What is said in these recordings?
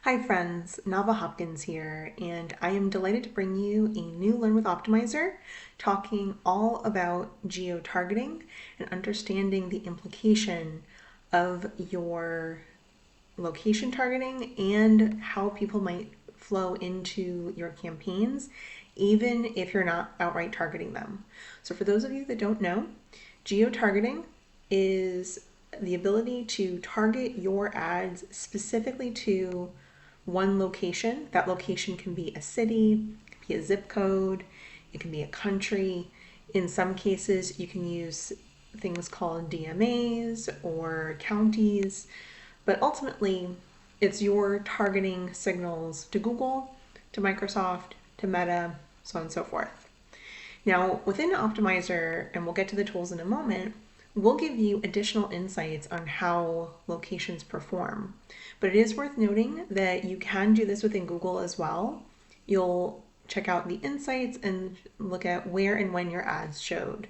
Hi friends, Nava Hopkins here, and I am delighted to bring you a new Learn with Optmyzr, talking all about geo-targeting and understanding the implication of your location targeting and how people might flow into your campaigns, even if you're not outright targeting them. So for those of you that don't know, geo-targeting is the ability to target your ads specifically to one location. That location can be a city, it can be a zip code, it can be a country. In some cases, you can use things called DMAs or counties, but ultimately, it's your targeting signals to Google, to Microsoft, to Meta, so on and so forth. Now, within Optmyzr, and we'll get to the tools in a moment, we'll give you additional insights on how locations perform. But it is worth noting that you can do this within Google as well. You'll check out the insights and look at where and when your ads showed.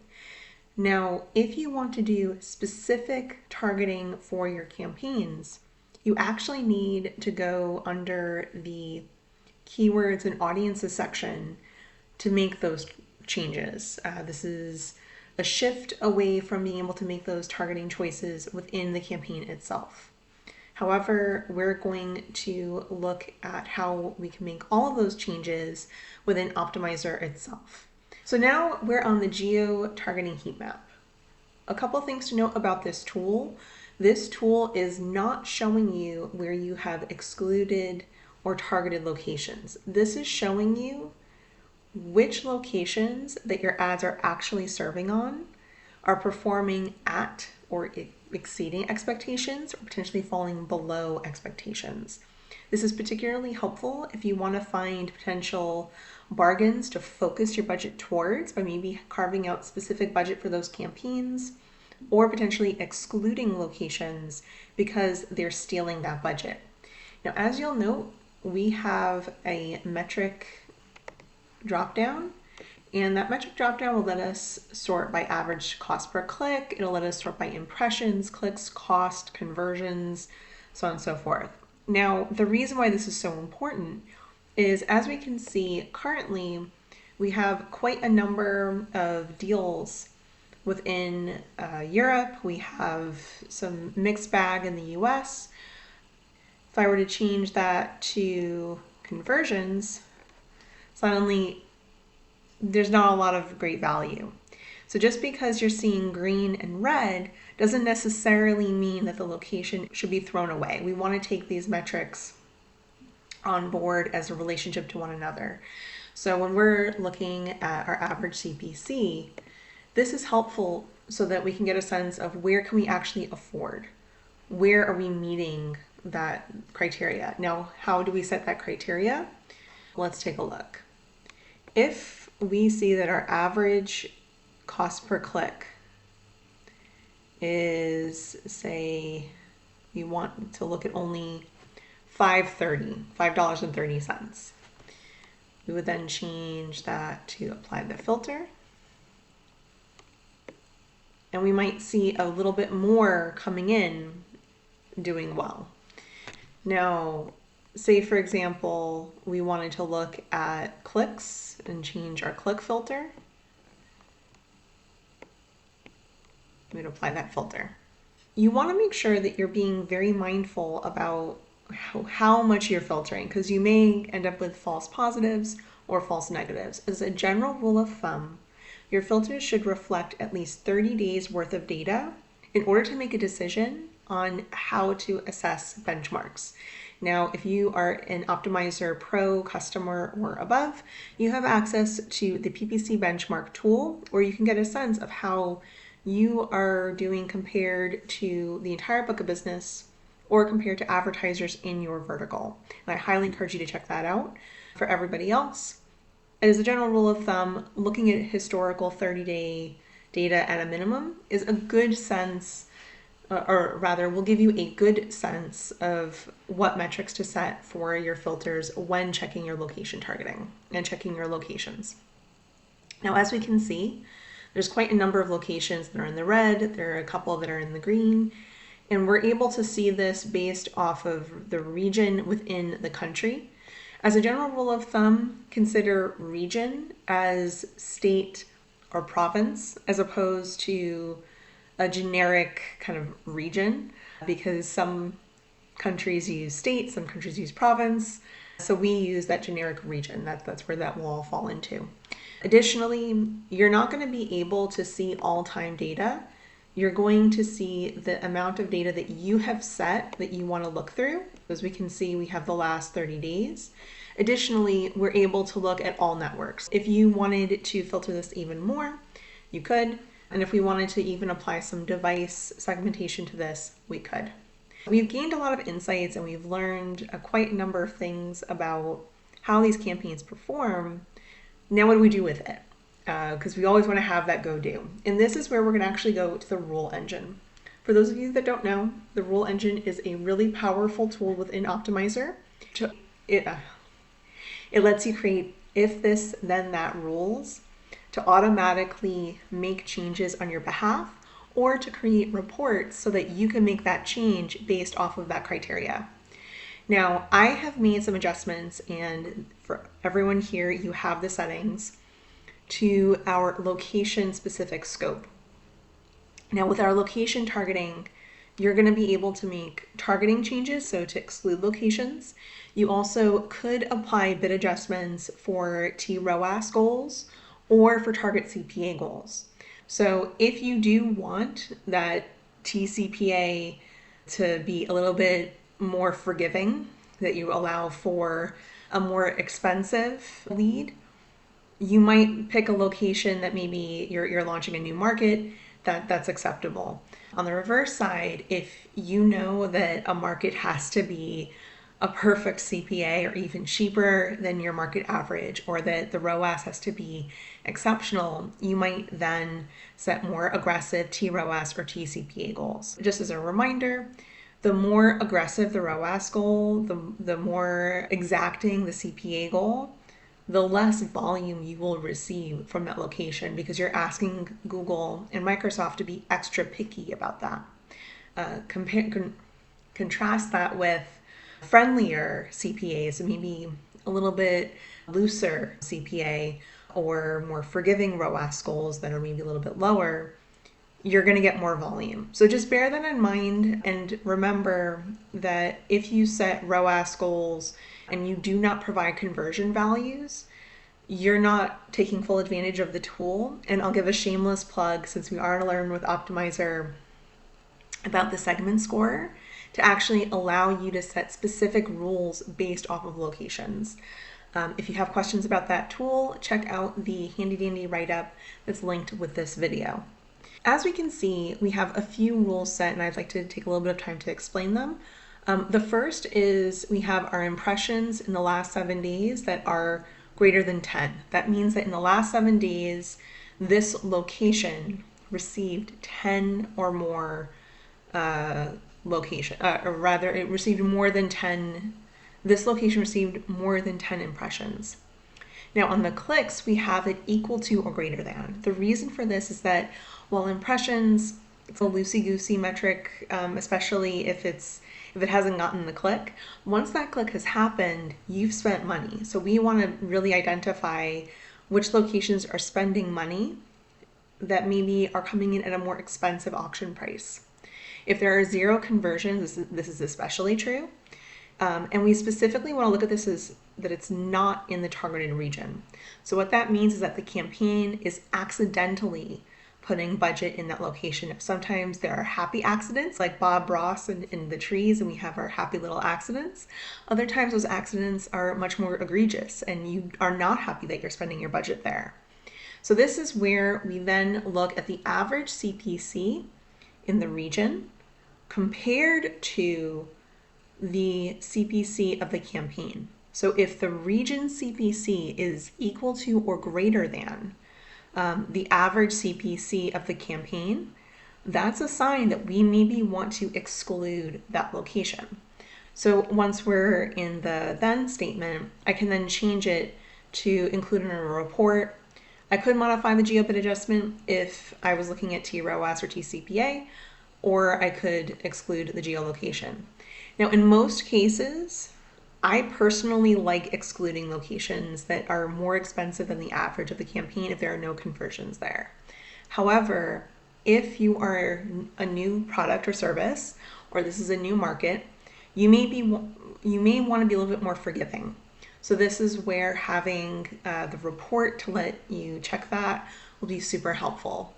Now, if you want to do specific targeting for your campaigns, you actually need to go under the keywords and audiences section to make those changes. This is a shift away from being able to make those targeting choices within the campaign itself. However, we're going to look at how we can make all of those changes within Optmyzr itself. So now we're on the geo-targeting heat map. A couple things to note about this tool. This tool is not showing you where you have excluded or targeted locations. This is showing you which locations that your ads are actually serving on are performing at or exceeding expectations or potentially falling below expectations. This is particularly helpful if you want to find potential bargains to focus your budget towards by maybe carving out specific budget for those campaigns or potentially excluding locations because they're stealing that budget. Now, as you'll note, we have a metric dropdown, and that metric dropdown will let us sort by average cost per click. It'll let us sort by impressions, clicks, cost, conversions, so on and so forth. Now, the reason why this is so important is, as we can see currently, we have quite a number of deals within Europe. We have some mixed bag in the US. If I were to change that to conversions, suddenly there's not a lot of great value. So just because you're seeing green and red doesn't necessarily mean that the location should be thrown away. We want to take these metrics on board as a relationship to one another. So when we're looking at our average CPC, this is helpful so that we can get a sense of where can we actually afford? Where are we meeting that criteria? Now, how do we set that criteria? Let's take a look. If we see that our average cost per click is, say, we want to look at only $5.30, we would then change that to apply the filter. And we might see a little bit more coming in doing well. Now, say for example, we wanted to look at clicks and change our click filter. We'd apply that filter. You want to make sure that you're being very mindful about how much you're filtering, because you may end up with false positives or false negatives. As a general rule of thumb, your filters should reflect at least 30 days worth of data in order to make a decision on how to assess benchmarks. Now, if you are an Optmyzr Pro customer or above, you have access to the PPC benchmark tool, where you can get a sense of how you are doing compared to the entire book of business or compared to advertisers in your vertical. And I highly encourage you to check that out. For everybody else, as a general rule of thumb, looking at historical 30-day data at a minimum is a good sense, or rather will give you a good sense of what metrics to set for your filters when checking your location targeting and checking your locations. Now, as we can see, there's quite a number of locations that are in the red. There are a couple that are in the green. And we're able to see this based off of the region within the country. As a general rule of thumb, consider region as state or province as opposed to a generic kind of region, because some countries use state, some countries use province. So we use that generic region. That's where that will all fall into. Additionally, you're not going to be able to see all-time data. You're going to see the amount of data that you have set that you want to look through. As we can see, we have the last 30 days. Additionally, we're able to look at all networks. If you wanted to filter this even more, you could. And if we wanted to even apply some device segmentation to this, we could. We've gained a lot of insights and we've learned quite a number of things about how these campaigns perform. Now what do we do with it? Because we always want to have that go do. And this is where we're going to actually go to the rule engine. For those of you that don't know, the rule engine is a really powerful tool within Optmyzr. It lets you create if this, then that rules to automatically make changes on your behalf or to create reports so that you can make that change based off of that criteria. Now, I have made some adjustments, and for everyone here, you have the settings to our location specific scope. Now, with our location targeting, you're going to be able to make targeting changes, so to exclude locations. You also could apply bid adjustments for TROAS goals or for target CPA goals. So if you do want that TCPA to be a little bit more forgiving, that you allow for a more expensive lead, you might pick a location that maybe you're launching a new market, that's acceptable. On the reverse side, if you know that a market has to be a perfect CPA or even cheaper than your market average, or that the ROAS has to be exceptional, you might then set more aggressive TROAS or TCPA goals. Just as a reminder, the more aggressive the ROAS goal, the more exacting the CPA goal, the less volume you will receive from that location, because you're asking Google and Microsoft to be extra picky about that. Contrast that with friendlier CPAs, maybe a little bit looser CPA or more forgiving ROAS goals that are maybe a little bit lower, you're going to get more volume. So just bear that in mind, and remember that if you set ROAS goals and you do not provide conversion values, you're not taking full advantage of the tool. And I'll give a shameless plug, since we are to learn with Optmyzr about the segment scorer, to actually allow you to set specific rules based off of locations. If you have questions about that tool, check out the handy dandy write-up that's linked with this video. As we can see, we have a few rules set, and I'd like to take a little bit of time to explain them. The first is we have our impressions in the last 7 days that are greater than 10. That means that in the last 7 days, this location received 10 or more it received more than 10. This location received more than 10 impressions. Now on the clicks, we have it equal to or greater than. The reason for this is that while impressions, it's a loosey-goosey metric, especially if it hasn't gotten the click. Once that click has happened, you've spent money. So we want to really identify which locations are spending money that maybe are coming in at a more expensive auction price. If there are 0 conversions, this is especially true. And we specifically want to look at this as that it's not in the targeted region. So what that means is that the campaign is accidentally putting budget in that location. Sometimes there are happy accidents, like Bob Ross in the trees, and we have our happy little accidents. Other times those accidents are much more egregious, and you are not happy that you're spending your budget there. So this is where we then look at the average CPC in the region compared to the CPC of the campaign. So if the region CPC is equal to or greater than the average CPC of the campaign, that's a sign that we maybe want to exclude that location. So once we're in the then statement, I can then change it to include in a report. I could modify the geo bid adjustment if I was looking at TROAS or TCPA, or I could exclude the geolocation. Now, in most cases, I personally like excluding locations that are more expensive than the average of the campaign if there are no conversions there. However, if you are a new product or service, or this is a new market, you may want to be a little bit more forgiving. So this is where having the report to let you check that will be super helpful.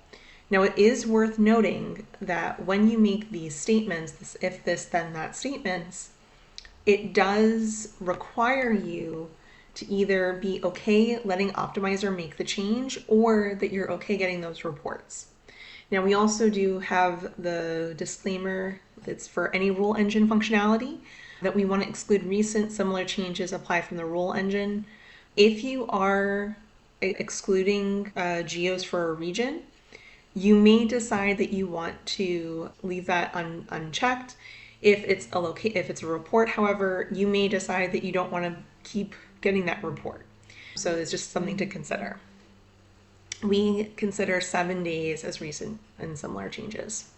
Now, it is worth noting that when you make these statements, this if this then that statements, it does require you to either be okay letting Optmyzr make the change or that you're okay getting those reports. Now, we also do have the disclaimer that's for any rule engine functionality that we want to exclude recent similar changes apply from the rule engine. If you are excluding geos for a region, you may decide that you want to leave that unchecked. If it's a report, however, you may decide that you don't want to keep getting that report. So it's just something to consider. We consider 7 days as recent and similar changes.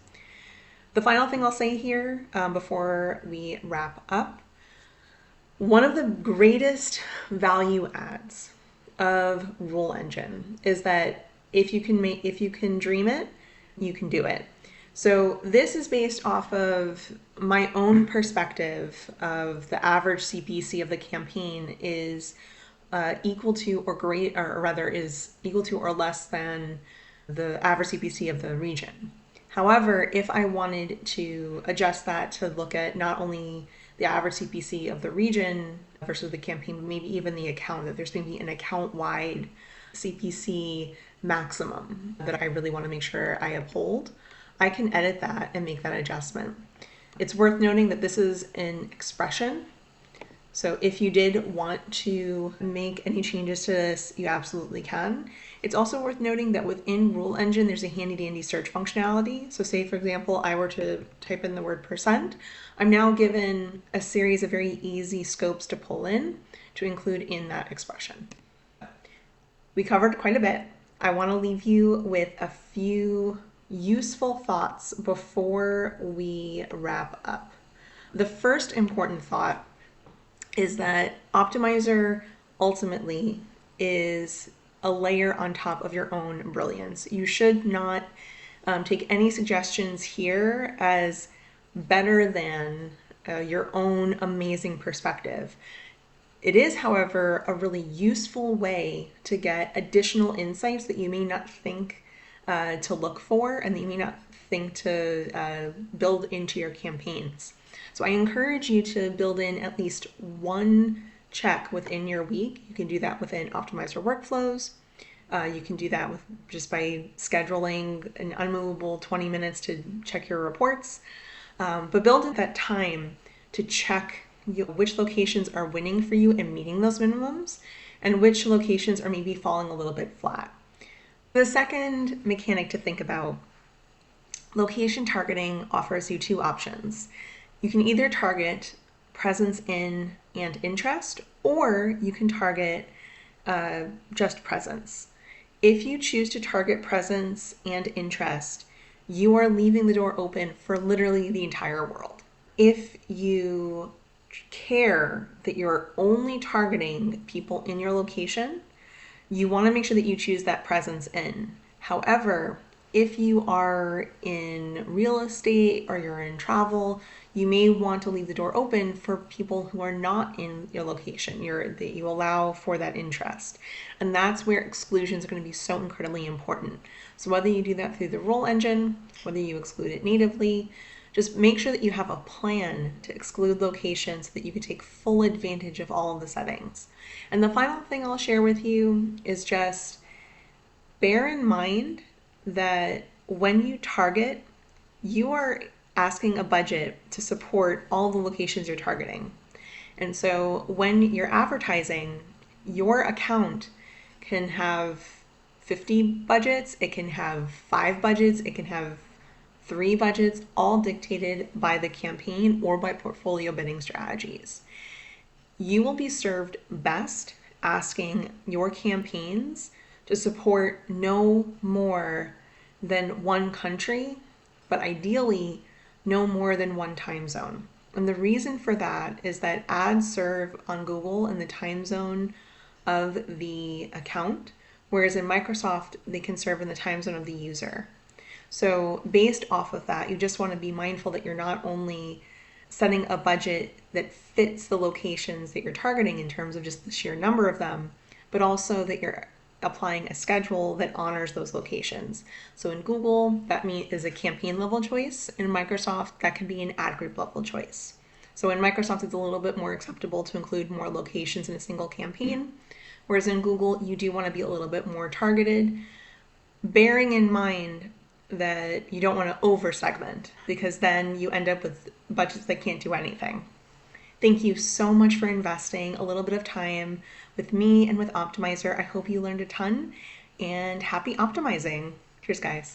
The final thing I'll say here before we wrap up, one of the greatest value adds of Rule Engine is that if you can dream it, you can do it. So this is based off of my own perspective of the average CPC of the campaign is equal to or less than the average CPC of the region. However, if I wanted to adjust that to look at not only the average CPC of the region versus the campaign, but maybe even the account, that there's going to be an account-wide CPC maximum that I really want to make sure I uphold, I can edit that and make that adjustment. It's worth noting that this is an expression. So if you did want to make any changes to this, you absolutely can. It's also worth noting that within Rule Engine, there's a handy dandy search functionality. So say, for example, I were to type in the word %, I'm now given a series of very easy scopes to pull in to include in that expression. We covered quite a bit. I want to leave you with a few useful thoughts before we wrap up. The first important thought is that Optmyzr ultimately is a layer on top of your own brilliance. You should not take any suggestions here as better than your own amazing perspective. It is, however, a really useful way to get additional insights that you may not think to look for and that you may not think to build into your campaigns. So I encourage you to build in at least one check within your week. You can do that within Optmyzr workflows. You can do that just by scheduling an unmovable 20 minutes to check your reports. But build in that time to check which locations are winning for you and meeting those minimums, and which locations are maybe falling a little bit flat. The second mechanic to think about, location targeting offers you two options. You can either target presence in and interest, or you can target just presence. If you choose to target presence and interest, you are leaving the door open for literally the entire world. If you care that you're only targeting people in your location, you want to make sure that you choose that presence in. However, if you are in real estate or you're in travel, you may want to leave the door open for people who are not in your location, that you allow for that interest. And that's where exclusions are going to be so incredibly important. So whether you do that through the rule engine, whether you exclude it natively, just make sure that you have a plan to exclude locations so that you can take full advantage of all of the settings. And the final thing I'll share with you is just bear in mind that when you target, you are asking a budget to support all the locations you're targeting. And so when you're advertising, your account can have 50 budgets, it can have 5 budgets, it can have 3 budgets, all dictated by the campaign or by portfolio bidding strategies. You will be served best asking your campaigns to support no more than one country but ideally no more than one time zone. And the reason for that is that ads serve on Google in the time zone of the account, whereas in Microsoft, they can serve in the time zone of the user. So based off of that, you just want to be mindful that you're not only setting a budget that fits the locations that you're targeting in terms of just the sheer number of them, but also that you're applying a schedule that honors those locations. So in Google, that is a campaign level choice. In Microsoft, that could be an ad group level choice. So in Microsoft, it's a little bit more acceptable to include more locations in a single campaign, whereas in Google, you do want to be a little bit more targeted, bearing in mind that you don't want to over segment, because then you end up with budgets that can't do anything. Thank you so much for investing a little bit of time with me and with Optmyzr. I hope you learned a ton, and happy optimizing. Cheers, guys.